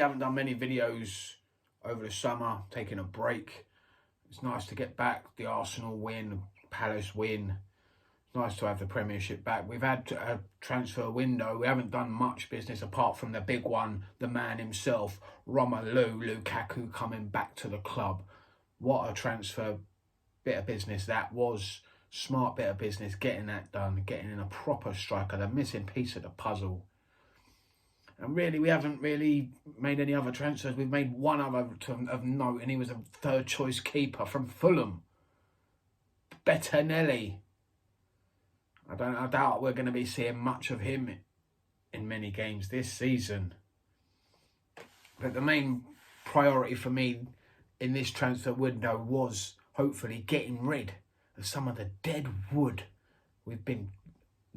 I haven't done many videos over the summer, taking a break. It's nice to get back. The Arsenal win, Palace win. It's nice to have the Premiership back. We've had a transfer window. We haven't done much business apart from the big one, the man himself, Romelu Lukaku, coming back to the club. What a transfer bit of business that was. Smart bit of business, getting that done, getting in a proper striker, the missing piece of the puzzle. And really, we haven't really made any other transfers. We've made one other of note, and he was a third choice keeper from Fulham, Bettinelli. I doubt we're going to be seeing much of him in many games this season. But the main priority for me in this transfer window was hopefully getting rid of some of the dead wood that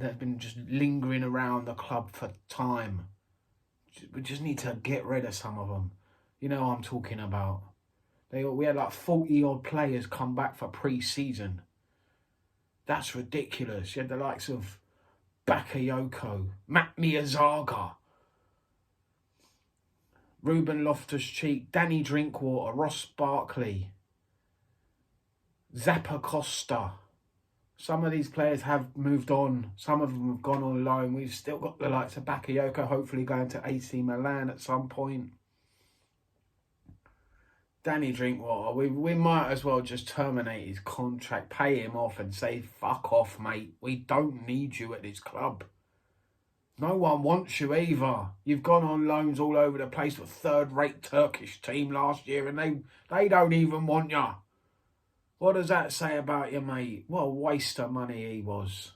have been just lingering around the club for time. We just need to get rid of some of them. You know what I'm talking about. We had like 40 odd players come back for pre-season. That's ridiculous. You had the likes of Bakayoko, Matt Miyazaga, Ruben Loftus-Cheek, Danny Drinkwater, Ross Barkley, Zappa Costa. Some of these players have moved on. Some of them have gone on loan. We've still got the likes of Bakayoko hopefully going to AC Milan at some point. Danny Drinkwater, we might as well just terminate his contract, pay him off and say, fuck off, mate. We don't need you at this club. No one wants you either. You've gone on loans all over the place with third-rate Turkish team last year and they don't even want you. What does that say about you, mate? What a waste of money he was.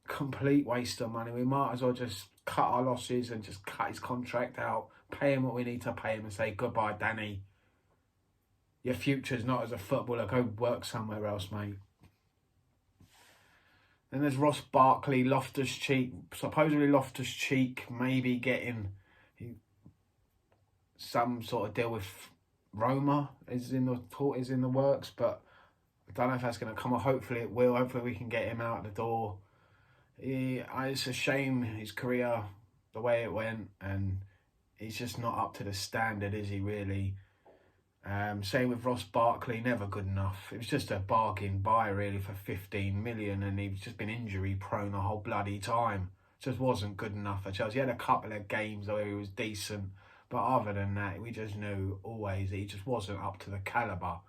Complete waste of money. We might as well just cut our losses and just cut his contract out, pay him what we need to pay him and say, goodbye, Danny. Your future's not as a footballer. Go work somewhere else, mate. Then there's Ross Barkley, Loftus-Cheek. Supposedly Loftus-Cheek maybe getting some sort of deal with Roma is in the works, but I don't know if that's going to come up. Hopefully it will. Hopefully we can get him out the door. It's a shame his career, the way it went, and he's just not up to the standard, is he really? Same with Ross Barkley, never good enough. It was just a bargain buy really for 15 million, and he's just been injury prone the whole bloody time. Just wasn't good enough for Chelsea. He had a couple of games where he was decent, but other than that, we just knew always that he just wasn't up to the calibre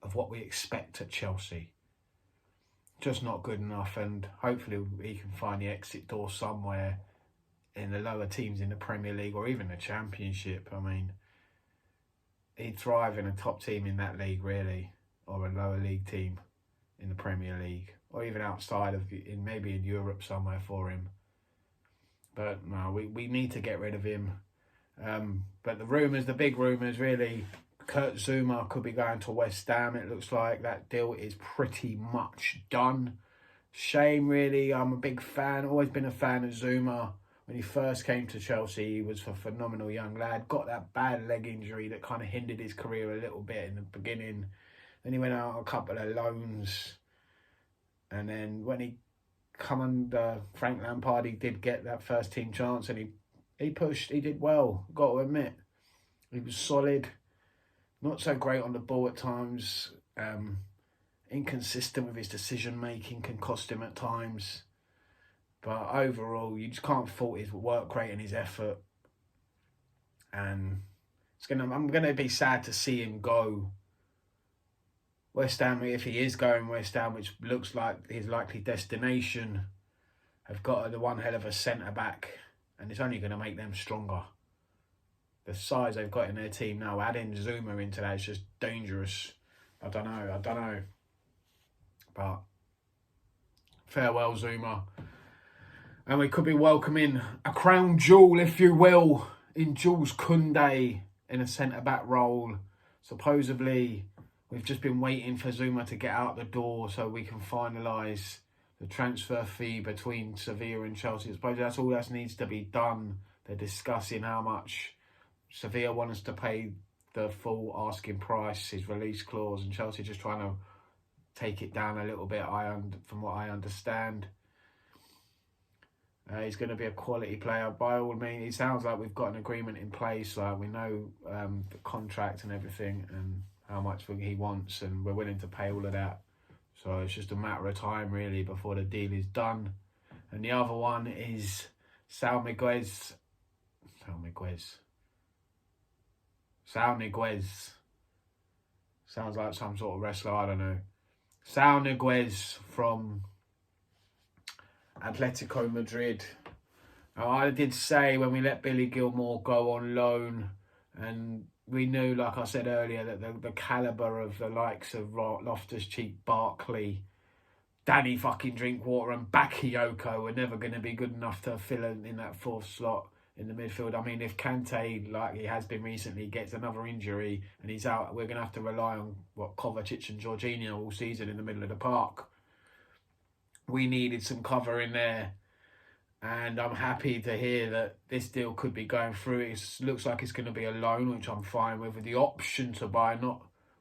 of what we expect at Chelsea. Just not good enough, and hopefully he can find the exit door somewhere in the lower teams in the Premier League or even the Championship. I mean, he'd thrive in a top team in that league, really, or a lower league team in the Premier League, or even outside of, maybe in Europe somewhere for him. But no, we need to get rid of him. But the big rumours, really, Kurt Zouma could be going to West Ham. It looks like that deal is pretty much done. Shame, really. I'm a big fan, always been a fan of Zouma. When he first came to Chelsea, he was a phenomenal young lad. Got that bad leg injury that kind of hindered his career a little bit in the beginning. Then he went out on a couple of loans. And then when he come under Frank Lampard, he did get that first team chance and he pushed, he did well, got to admit. He was solid, not so great on the ball at times, inconsistent with his decision making, can cost him at times. But overall, you just can't fault his work rate and his effort. And I'm going to be sad to see him go. West Ham, if he is going West Ham, which looks like his likely destination, have got the one hell of a centre-back. And it's only going to make them stronger. The size they've got in their team now, adding Zouma into that is just dangerous. I don't know. But farewell, Zouma. And we could be welcoming a crown jewel, if you will, in Jules Kounde in a centre-back role. Supposedly, we've just been waiting for Zouma to get out the door so we can finalise the transfer fee between Sevilla and Chelsea. I suppose that's all that needs to be done. They're discussing how much Sevilla want us to pay the full asking price, his release clause, and Chelsea just trying to take it down a little bit, from what I understand. He's going to be a quality player by all means. It sounds like we've got an agreement in place. Like we know the contract and everything and how much he wants, and we're willing to pay all of that. So it's just a matter of time really before the deal is done. And the other one is Saul Niguez. Saul Niguez. Sounds like some sort of wrestler, I don't know. Saul Niguez from Atletico Madrid. Now, I did say when we let Billy Gilmore go on loan, and we knew, like I said earlier, that the calibre of the likes of Loftus-Cheek, Barkley, Danny fucking Drinkwater and Bakayoko were never going to be good enough to fill in that fourth slot in the midfield. I mean, if Kante, like he has been recently, gets another injury and he's out, we're going to have to rely on Kovacic and Jorginho all season in the middle of the park. We needed some cover in there, and I'm happy to hear that this deal could be going through. It looks like it's going to be a loan, which I'm fine with the option to buy.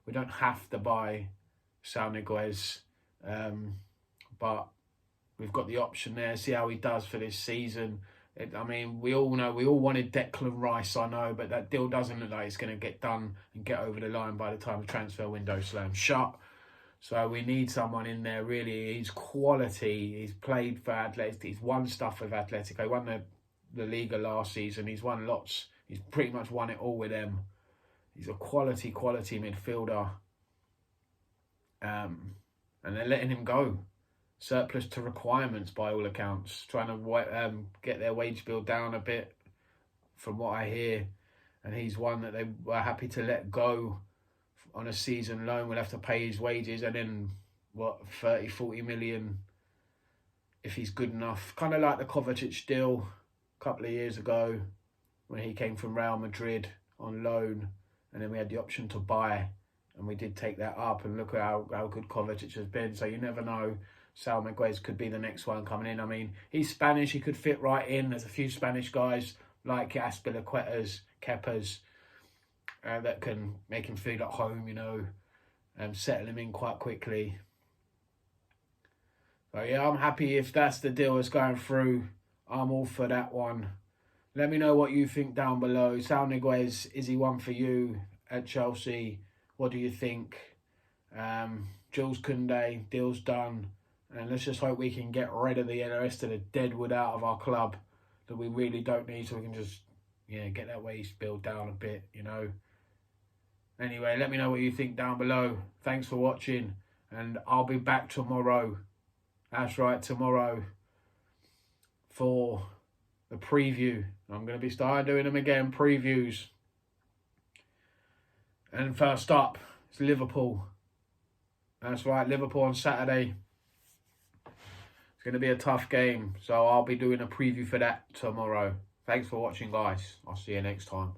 We don't have to buy Saul Niguez, but we've got the option there. See how he does for this season. I mean, we all know, we all wanted Declan Rice, I know, but that deal doesn't look like it's going to get done and get over the line by the time the transfer window slams shut. So we need someone in there, really. He's quality. He's played for Atletico. He's won stuff with Atletico. He won the Liga last season. He's won lots. He's pretty much won it all with them. He's a quality midfielder. And they're letting him go. Surplus to requirements by all accounts. Trying to get their wage bill down a bit from what I hear. And he's one that they were happy to let go on a season loan. We'll have to pay his wages and then 30-40 million if he's good enough. Kind of like the Kovacic deal a couple of years ago when he came from Real Madrid on loan, and then we had the option to buy, and we did take that up, and look at how good Kovacic has been. So you never know. Saul Niguez could be the next one coming in. I mean, he's Spanish, he could fit right in. There's a few Spanish guys like Azpilicuetas, Kepas, that can make him feel at home, settle him in quite quickly. So yeah, I'm happy if that's the deal that's going through. I'm all for that one. Let me know what you think down below. Saul Niguez, is he one for you at Chelsea? What do you think? Jules Kounde, deal's done. And let's just hope we can get rid of the rest of the deadwood out of our club that we really don't need, so we can just get that wage bill down a bit, Anyway, let me know what you think down below. Thanks for watching, and I'll be back tomorrow. That's right, tomorrow for the preview. I'm going to be starting doing them again, previews. And first up, it's Liverpool. That's right, Liverpool on Saturday. It's going to be a tough game, so I'll be doing a preview for that tomorrow. Thanks for watching, guys. I'll see you next time.